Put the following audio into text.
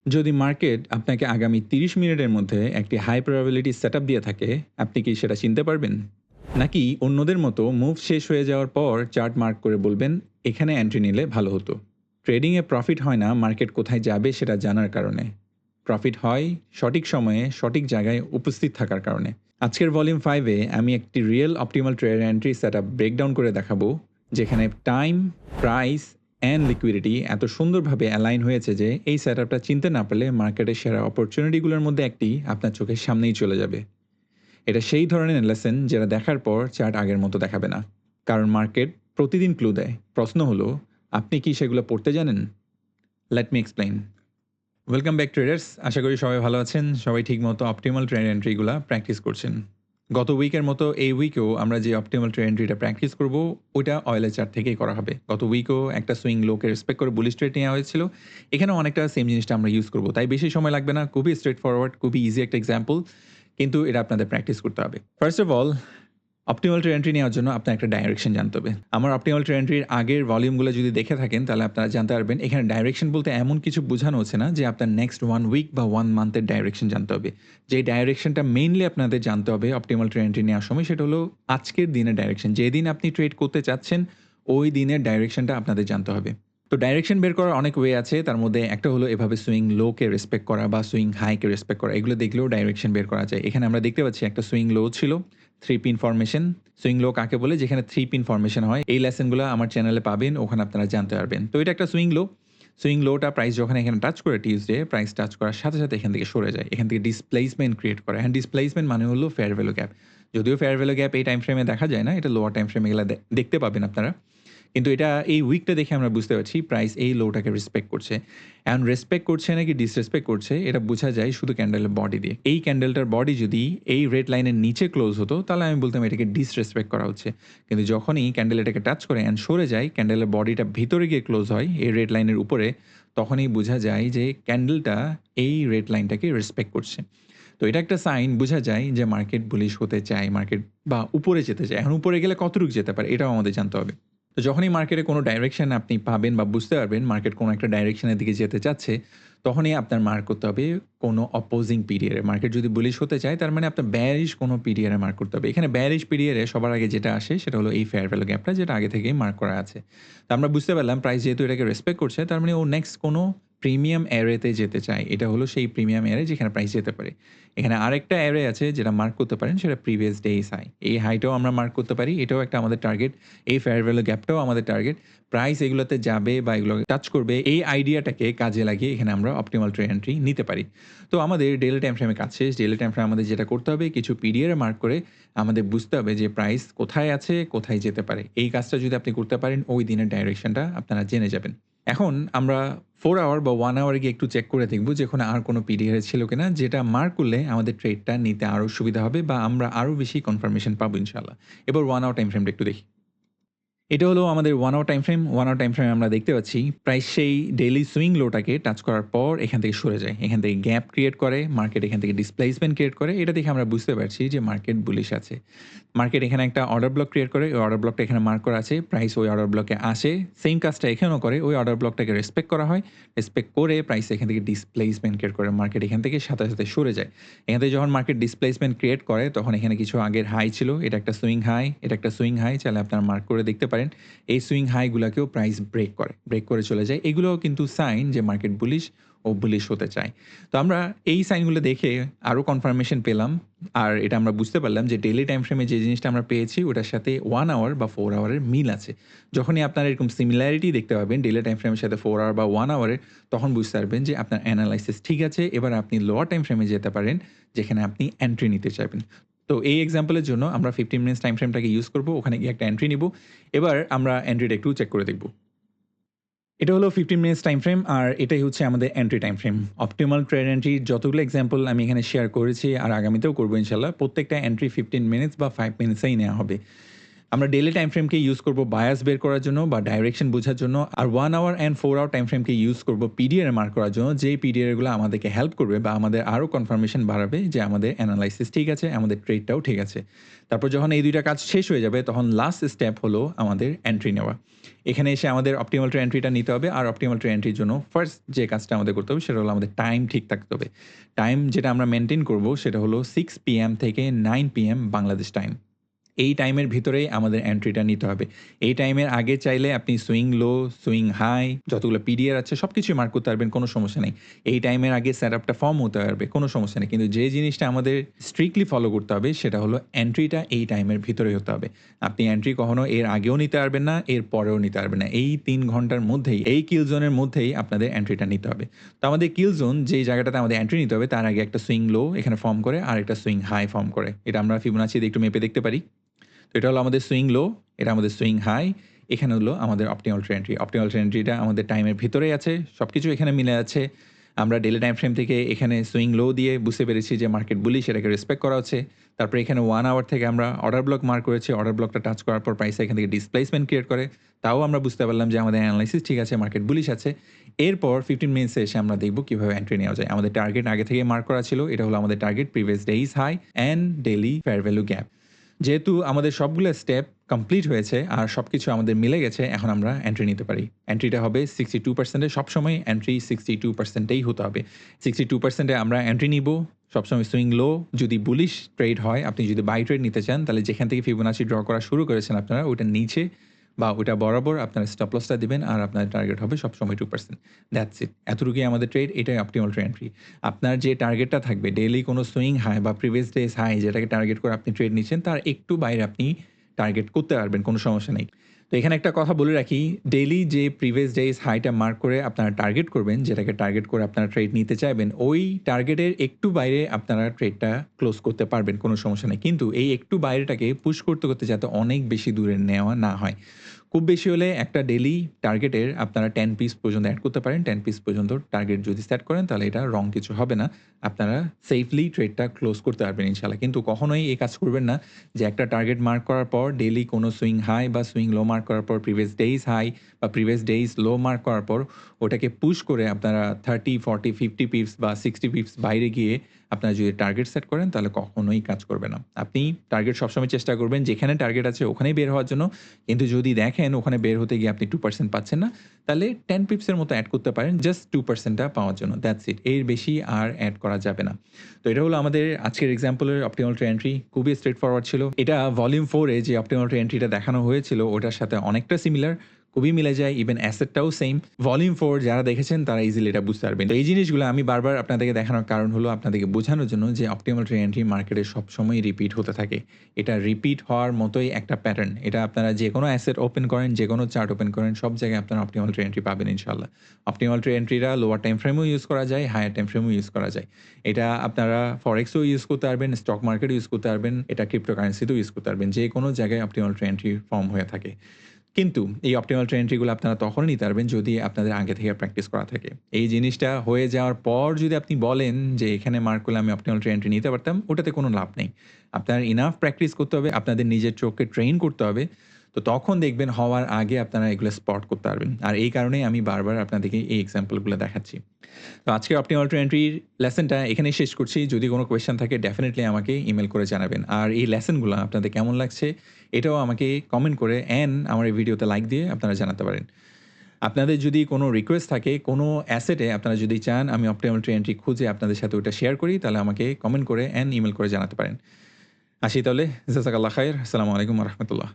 যদি মার্কেট আপনাকে আগামী ৩০ মিনিটের মধ্যে একটি হাই প্রবাবিলিটি সেটআপ দিয়ে থাকে, আপনি কি সেটা চিনতে পারবেন? নাকি অন্যদের মতো মুভ শেষ হয়ে যাওয়ার পর চার্ট মার্ক করে বলবেন, এখানে এন্ট্রি নিলে ভালো হতো? ট্রেডিংয়ে প্রফিট হয় না মার্কেট কোথায় যাবে সেটা জানার কারণে। প্রফিট হয় সঠিক সময়ে সঠিক জায়গায় উপস্থিত থাকার কারণে। আজকের ভলিউম 5 এ আমি একটি real optimal trade entry setup breakdown করে দেখাবো, যেখানে টাইম, প্রাইস অ্যান্ড লিকুইডিটি এত সুন্দরভাবে অ্যালাইন হয়েছে যে এই সেটআপটা চিনতে না পারলে মার্কেটের সেরা অপরচুনিটিগুলোর মধ্যে একটি আপনার চোখের সামনেই চলে যাবে। এটা সেই ধরনের লেসেন যেটা দেখার পর চার্ট আগের মতো দেখাবে না। কারণ মার্কেট প্রতিদিন ক্লু দেয়। প্রশ্ন হলো, আপনি কি সেগুলো পড়তে জানেন? Let me explain. Welcome back traders. আশা করি সবাই ভালো আছেন। সবাই ঠিকমতো অপটিমাল ট্রেড এন্ট্রিগুলা প্র্যাকটিস করছেন। গত উইকের মতো এই উইকেও আমরা যে অপটিমাল ট্রেড এন্ট্রিটা প্র্যাকটিস করব, ওইটা অয়েলের চার্ট থেকেই করা হবে। গত উইকেও একটা সুইং লোকে রেসপেক্ট করে বুলিশ ট্রেড নেওয়া হয়েছিল। এখানেও অনেকটা সেম জিনিসটা আমরা ইউজ করব। তাই বেশি সময় লাগবে না। খুবই স্ট্রেট ফরওয়ার্ড, খুবই ইজি একটা এক্সাম্পল। কিন্তু এটা আপনাদের প্র্যাকটিস করতে হবে। First of all, optimal trade entry নেওয়ার জন্য আপনার একটা ডাইরেকশন জানতে হবে। আমার অপটিমাল ট্রেড এন্ট্রির আগের ভলিউমগুলো যদি দেখে থাকেন, তাহলে আপনারা জানতে পারবেন এখানে ডাইরেকশন বলতে এমন কিছু বোঝানো হচ্ছে না যে আপনার নেক্সট 1 উইক বা 1 মান্থের ডাইরেকশন জানতে হবে। যে ডাইরেকশনটা মেইনলি আপনাদের জানতে হবে অপটিমাল ট্রেড এন্ট্রি নেওয়ার সময়, সেটা হলো আজকের দিনের ডাইরেকশন। যেদিন আপনি ট্রেড করতে চাচ্ছেন, ওই দিনের ডাইরেকশনটা আপনাদের জানতে হবে। তো ডাইরেকশন বের করার অনেক ওয়ে আছে। তার মধ্যে একটা হলো এভাবে সুইং লোকে রেসপেক্ট করা বা সুইং হাইকে রেসপেক্ট করা। এগুলো দেখলেও ডাইরেকশন বের করা যায়। এখানে আমরা দেখতে পাচ্ছি একটা সুইং লো ছিল, 3 পিন ফরমেশন। সুইং লো কাকে বলে? যেখানে 3 পিন ফরমেশন হয়। এই লেসনগুলো আমার চ্যানেলে পাবেন, ওখানে আপনারা জানতে পারবেন। তো এটা একটা সুইং লো। সুইং লোটা প্রাইস যখন এখানে টাচ করে টিউসডে, প্রাইস টাচ করার সাথে, সাথে এখান থেকে সরে যায়। এখান থেকে ডিসপ্লেসমেন্ট ক্রিয়েট করে। হ্যাঁ, ডিসপ্লেসমেন্ট মানে হলো ফেয়ার ভ্যালু গ্যাপ। যদিও ফেয়ার ভ্যালু গ্যাপ এই টাইম ফ্রেমে দেখা যায় না, এটা লোয়ার টাইম ফ্রেমে গেলে দেখতে পাবেন আপনারা। কিন্তু এটা এই উইকটা দেখে আমরা বুঝতে পারছি প্রাইস এই লোটাকে রেসপেক্ট করছে। এখন রেসপেক্ট করছে নাকি ডিসরেসপেক্ট করছে, এটা বোঝা যায় শুধু ক্যান্ডেলের বডি দিয়ে। এই ক্যান্ডেলটার বডি যদি এই রেড লাইনের নিচে ক্লোজ হতো, তাহলে আমি বলতাম এটাকে ডিসরেসপেক্ট করা হচ্ছে। কিন্তু যখনই ক্যান্ডেল এটাকে টাচ করে অ্যান্ড সরে যায়, ক্যান্ডেলের বডিটা ভিতরে গিয়ে ক্লোজ হয় এই রেড লাইনের উপরে, তখনই বোঝা যায় যে ক্যান্ডেলটা এই রেড লাইনটাকে রেসপেক্ট করছে। তো এটা একটা সাইন, বোঝা যায় যে মার্কেট বুলিশ হতে চায়, মার্কেট বা উপরে যেতে চায়। এখন উপরে গেলে কতটুকু যেতে পারে, এটাও আমাদের জানতে হবে। তো যখনই মার্কেটে কোনো ডাইরেকশন আপনি পাবেন বা বুঝতে পারবেন মার্কেট কোনো একটা ডাইরেকশনের দিকে যেতে চাচ্ছে, তখনই আপনার মার্ক করতে হবে কোনো অপোজিং পিরিয়ডে। মার্কেট যদি বুলিশ হতে চায়, তার মানে আপনার বেয়ারিশ কোনো পিরিয়ডে মার্ক করতে হবে। এখানে বেয়ারিশ পিরিয়ডে সবার আগে যেটা আসে সেটা হলো এই ফেয়ার ভ্যালু গ্যাপটা, যেটা আগে থেকেই মার্ক করা আছে। তো আমরা বুঝতে পারলাম প্রাইস যেহেতু এটাকে রেসপেক্ট করছে, তার মানে ও নেক্সট কোনো প্রিমিয়াম এরেতে যেতে চায়। এটা হলো সেই প্রিমিয়াম এরে যেখানে প্রাইস যেতে পারে। এখানে আরেকটা এরে আছে যেটা মার্ক করতে পারেন, সেটা প্রিভিয়াস ডেইস হাই। এই হাইটাও আমরা মার্ক করতে পারি, এটাও একটা আমাদের টার্গেট। এই ফেয়ার ভ্যালু গ্যাপটাও আমাদের টার্গেট। প্রাইস এগুলোতে যাবে বা এগুলোকে টাচ করবে, এই আইডিয়াটাকে কাজে লাগিয়ে এখানে আমরা অপটিমাল ট্রেড এন্ট্রি নিতে পারি। তো আমাদের ডেইলি টাইম ফ্রেমে কাজ শেষ। ডেইলি টাইম ফ্রেমে আমাদের যেটা করতে হবে, কিছু পিরিয়ডে মার্ক করে আমাদের বুঝতে হবে যে প্রাইস কোথায় আছে, কোথায় যেতে পারে। এই কাজটা যদি আপনি করতে পারেন, ওই দিনের ডাইরেকশনটা আপনারা জেনে যাবেন। এখন আমরা 4 আওয়ার বা 1 আওয়ারে গিয়ে একটু চেক করে দেখব যে ওখানে আর কোনো পিরিয়ড ছিল কিনা, যেটা মার্ক করলে আমাদের ট্রেডটা নিতে আরও সুবিধা হবে বা আমরা আরও বেশি কনফার্মেশন পাবো ইনশাআল্লাহ। এবার 1 আওয়ার টাইম ফ্রেমটা একটু দেখি। এটা হলো আমাদের 1 hour time frame. 1 hour time ফ্রেমে আমরা দেখতে পাচ্ছি প্রাইস সেই ডেইলি সুইং লোটাকে টাচ করার পর এখান থেকে সরে যায়। এখান থেকে গ্যাপ ক্রিয়েট করে, মার্কেট এখান থেকে ডিসপ্লেসমেন্ট ক্রিয়েট করে। এটা দেখে আমরা বুঝতে পারছি যে মার্কেট বুলিশ আছে। মার্কেট এখানে একটা অর্ডার ব্লক ক্রিয়েট করে, ওই অর্ডার ব্লকটা এখানে মার্ক করা আছে। প্রাইস ওই অর্ডার ব্লকে আসে। সেইম কাজটা এখানেও করে, ওই অর্ডার ব্লকটাকে রেসপেক্ট করা হয়। রেসপেক্ট করে প্রাইস এখান থেকে ডিসপ্লেসমেন্ট ক্রিয়েট করে, মার্কেট এখান থেকে সাথে, সাথে সরে যায়। এখান থেকে যখন মার্কেট ডিসপ্লেসমেন্ট ক্রিয়েট করে, তখন এখানে কিছু আগের হাই ছিল। এটা একটা সুইং হাই, এটা একটা সুইং হাই। চাইলে আপনারা মার্ক করে দেখতে পারেন। এই সুইং হাইগুলাকেও প্রাইস ব্রেক করে, ব্রেক করে চলে যায়। এগুলোও কিন্তু সাইন যে মার্কেট বুলিশ ও বুলিশ হতে চায়। তো আমরা এই সাইনগুলো দেখে আরও কনফার্মেশন পেলাম। আর এটা আমরা বুঝতে পারলাম যে ডেইলি টাইম ফ্রেমে যে জিনিসটা আমরা পেয়েছি, ওটার সাথে 1 আওয়ার বা 4 আওয়ারের মিল আছে। যখনই আপনারা এরকম সিমিলারিটি দেখতে পাবেন ডেইলি টাইম ফ্রেমের সাথে 4 আওয়ার বা 1 আওয়ারের, তখন বুঝতে পারবেন যে আপনার অ্যানালাইসিস ঠিক আছে। এবার আপনি লোয়ার টাইম ফ্রেমে যেতে পারেন, যেখানে আপনি এন্ট্রি নিতে চাইবেন। তো এই এক্সাম্পলের জন্য আমরা 15 মিনিটস টাইম ফ্রেমটাকে ইউজ করব। ওখানে গিয়ে একটা এন্ট্রি নিব। এবার আমরা এন্ট্রিটা একটু চেক করে দেখব। এটা হলো 15 মিনিটস টাইম ফ্রেম, আর এটাই হচ্ছে আমাদের entry time frame. Optimal trade entry যতগুলো এক্সাম্পল আমি এখানে শেয়ার করেছি আর আগামীতেও করব ইনশাআল্লাহ, প্রত্যেকটা এন্ট্রি 15 মিনিটস বা 5 মিনিটসেই নেওয়া হবে। আমরা ডেইলি টাইম ফ্রেমকে ইউজ করব বায়াস বের করার জন্য বা ডাইরেকশন বোঝার জন্য, আর 1 আওয়ার অ্যান্ড 4 আওয়ার টাইম ফ্রেমকে ইউজ করব পিডিআর মার্ক করার জন্য, যেই পিডিআরগুলো আমাদেরকে হেল্প করবে বা আমাদের আরও কনফার্মেশন বাড়াবে যে আমাদের অ্যানালাইসিস ঠিক আছে, আমাদের ট্রেডটাও ঠিক আছে। তারপর যখন এই দুইটা কাজ শেষ হয়ে যাবে তখন লাস্ট স্টেপ হলো আমাদের এন্ট্রি নেওয়া। এখানে এসে আমাদের অপটিমাল ট্রে এন্ট্রিটা নিতে হবে, আর অপটিমাল ট্রে এন্ট্রির জন্য ফার্স্ট যে কাজটা আমাদের করতে হবে সেটা হলো আমাদের টাইম ঠিক থাকতে হবে। টাইম যেটা আমরা মেনটেন করব সেটা হলো 6 PM থেকে 9 PM বাংলাদেশ টাইম। এই টাইমের ভিতরেই আমাদের এন্ট্রিটা নিতে হবে। এই টাইমের আগে চাইলে আপনি সুইং লো, সুইং হাই যতগুলো পিডিআর আছে সবকিছুই মার্ক করতে পারবেন, কোনো সমস্যা নেই। এই টাইমের আগে সেটআপটা ফর্ম হতে পারবে, কোনো সমস্যা নেই। কিন্তু যে জিনিসটা আমাদের স্ট্রিক্টলি ফলো করতে হবে সেটা হলো এন্ট্রিটা এই টাইমের ভিতরেই হতে হবে। আপনি এন্ট্রি কখনো এর আগেও নিতে পারবেন না, এর পরেও নিতে পারবেন না। এই ৩ ঘন্টার মধ্যেই, এই কিল জোনের মধ্যেই আপনাদের এন্ট্রিটা নিতে হবে। তো আমাদের কিল জোন যেই জায়গাটাতে আমাদের এন্ট্রি নিতে হবে তার আগে একটা সুইং লো এখানে ফর্ম করে আর একটা সুইং হাই ফর্ম করে। এটা আমরা ফিবোনাচি দিয়ে একটু মেপে দেখতে পারি। তো এটা হলো আমাদের সুইং লো, এটা আমাদের সুইং হাই, এখানে হলো আমাদের optimal trade entry. Optimal trade এন্ট্রিটা আমাদের টাইমের ভিতরেই আছে, সবকিছু এখানে মিলে আছে। আমরা ডেইলি টাইম ফ্রেম থেকে এখানে সুইং লো দিয়ে বুঝতে পেরেছি যে মার্কেট বুলিশ, সেটাকে রেসপেক্ট করা হচ্ছে। তারপরে এখানে 1 আওয়ার থেকে আমরা অর্ডার ব্লক মার্ক করেছি, অর্ডার ব্লকটা টাচ করার পর প্রাইস এখান থেকে ডিসপ্লেসমেন্ট ক্রিয়েট করে। তাও আমরা বুঝতে পারলাম যে আমাদের অ্যানালাইসিস ঠিক আছে, মার্কেট বুলিশ আছে। এরপর 15 মিনিটসে এসে আমরা দেখব কিভাবে এন্ট্রি নেওয়া যায়। আমাদের টার্গেট আগে থেকে মার্ক করা ছিল, এটা হলো আমাদের target previous day's high and daily fair value gap. যেহেতু আমাদের সবগুলো স্টেপ কমপ্লিট হয়েছে আর সবকিছু আমাদের মিলে গেছে, এখন আমরা এন্ট্রি নিতে পারি। এন্ট্রিটা হবে 62%। সবসময় এন্ট্রি 62%ই হতে হবে। 62%-এ আমরা এন্ট্রি নিব। সবসময় সুইং লো, যদি বুলিশ ট্রেড হয়, আপনি যদি বাই ট্রেড নিতে চান তাহলে যেখান থেকে ফিবোনাচি ড্র করা শুরু করেছেন আপনারা, ওইটার নিচে বা ওইটা বরাবর আপনার স্টপ লসটা দিবেন আর আপনার টার্গেট হবে সবসময় 2%। That's it. এতটুকুই আমাদের ট্রেড, এটাই অপটিমাল ট্রে এন্ট্রি। আপনার যে টার্গেটটা থাকবে ডেইলি কোনো সুইং হাই বা প্রিভিয়াস ডেজ হাই যেটাকে টার্গেট করে আপনি ট্রেড নিচ্ছেন তার একটু বাইরে আপনি টার্গেট করতে পারবেন, কোনো সমস্যা নেই। তো এখানে একটা কথা বলে রাখি, ডেইলি যে প্রিভিয়াস ডেজ হাইটা মার্ক করে আপনারা টার্গেট করবেন, যেটাকে টার্গেট করে আপনারা ট্রেড নিতে চাইবেন, ওই টার্গেটের একটু বাইরে আপনারা ট্রেডটা ক্লোজ করতে পারবেন, কোনো সমস্যা নেই। কিন্তু এই একটু বাইরেটাকে পুশ করতে করতে যাতে অনেক বেশি দূরে নেওয়া না হয়। খুব বেশি হলে একটা ডেইলি টার্গেটের আপনারা 10 পিস পর্যন্ত অ্যাড করতে পারেন। 10 পিস পর্যন্ত টার্গেট যদি সেট করেন তাহলে এটা রং কিছু হবে না। আপনারা সেফলি ট্রেডটা ক্লোজ করতে পারবেন ইনশাআল্লাহ। কিন্তু কখনোই এই কাজ করবেন না যে একটা টার্গেট মার্ক করার পর ডেইলি কোনো সুইং হাই বা সুইং লো মার্ক করার পর প্রিভিয়াস ডেইজ হাই বা প্রিভিয়াস ডেইজ লো মার্ক করার পর ওটাকে পুশ করে আপনারা 30, 40, 50 পিপস বা 60 পিপস বাইরে গিয়ে আপনারা যদি টার্গেট সেট করেন তাহলে কখনোই কাজ করবে না। আপনি টার্গেট সবসময় চেষ্টা করবেন যেখানে টার্গেট আছে ওখানেই বের হওয়ার জন্য। কিন্তু যদি দেখেন ওখানে বের হতে গিয়ে আপনি 2% পাচ্ছেন না, তাহলে 10 পিপসের মতো অ্যাড করতে পারেন জাস্ট 2%টা পাওয়ার জন্য। That's it. এর বেশি আর অ্যাড করা যাবে না। তো এটা হলো আমাদের আজকের এক্সাম্পলের অপটিমাল ট্রে এন্ট্রি। খুবই স্ট্রেট ফরওয়ার্ড ছিল। এটা ভলিউম 4 এ যে অপটিমাল ট্রে এন্ট্রিটা দেখানো হয়েছিল ওটার সাথে অনেকটা সিমিলার। খুবই মিলে যায়, ইভেন অ্যাসেটটাও সেম। ভলিউম 4 যারা দেখেছেন তারা ইজিলি এটা বুঝতে পারবেন। তো এই জিনিসগুলো আমি বারবার আপনাদেরকে দেখানোর কারণ হলো আপনাদেরকে বোঝানোর জন্য যে অপটিমাল ট্রে এন্ট্রি মার্কেটে সবসময় রিপিট হতে থাকে। এটা রিপিট হওয়ার মতোই একটা প্যাটার্ন। এটা আপনারা যেকোনো অ্যাসেট ওপেন করেন, যেকোনো চার্ট ওপেন করেন, সব জায়গায় আপনারা অপটিমাল ট্রে এন্ট্রি পাবেন ইনশাআল্লাহ। অপটিমাল ট্রে এন্ট্রিরা লোয়ার টাইম ফ্রেমেও ইউজ করা যায়, হায়ার টাইম ফ্রেমেও ইউজ করা যায়। এটা আপনারা ফরেক্সেও ইউজ করতে পারবেন, স্টক মার্কেটেও ইউজ করতে পারবেন, এটা ক্রিপ্টোকারেন্সিতেও ইউজ করতে পারবেন। যেকোনো জায়গায় অপটিমাল ট্রে এন্ট্রি ফর্ম হয়ে থাকে। কিন্তু এই অপটিমাল ট্রে এন্ট্রিগুলো আপনারা তখনই নিতে পারবেন যদি আপনাদের আগে থেকে প্র্যাকটিস করা থাকে। এই জিনিসটা হয়ে যাওয়ার পর যদি আপনি বলেন যে এখানে মার্ক করলে আমি অপটিমাল ট্রে এন্ট্রি নিতে পারতাম, ওটাতে কোনো লাভ নেই। আপনার ইনাফ প্র্যাকটিস করতে হবে, আপনাদের নিজের চোখকে ট্রেন করতে হবে। তো তখন দেখবেন হওয়ার আগে আপনারা এগুলো স্পট করতে পারবেন। আর এই কারণেই আমি বারবার আপনাদেরকে এই এক্সাম্পলগুলো দেখাচ্ছি। তো আজকে অপটিমাল ট্রে এন্ট্রির লেসনটা এখানেই শেষ করছি। যদি কোনো কোয়েশ্চেন থাকে ডেফিনিটলি আমাকে ইমেইল করে জানাবেন। আর এই লেসনগুলো আপনাদের কেমন লাগছে এটাও আমাকে কমেন্ট করে আমার এই ভিডিওতে লাইক দিয়ে আপনারা জানাতে পারেন। আপনাদের যদি কোনো রিকোয়েস্ট থাকে, কোনো অ্যাসেটে আপনারা যদি চান আমি অপটিমাল ট্রে এন্ট্রি খুঁজে আপনাদের সাথে ওটা শেয়ার করি, তাহলে আমাকে কমেন্ট করে ইমেইল করে জানাতে পারেন। আসি তাহলে, জাযাকাল্লাহ খাইর। আসসালামু আলাইকুম ওয়া রাহমাতুল্লাহ।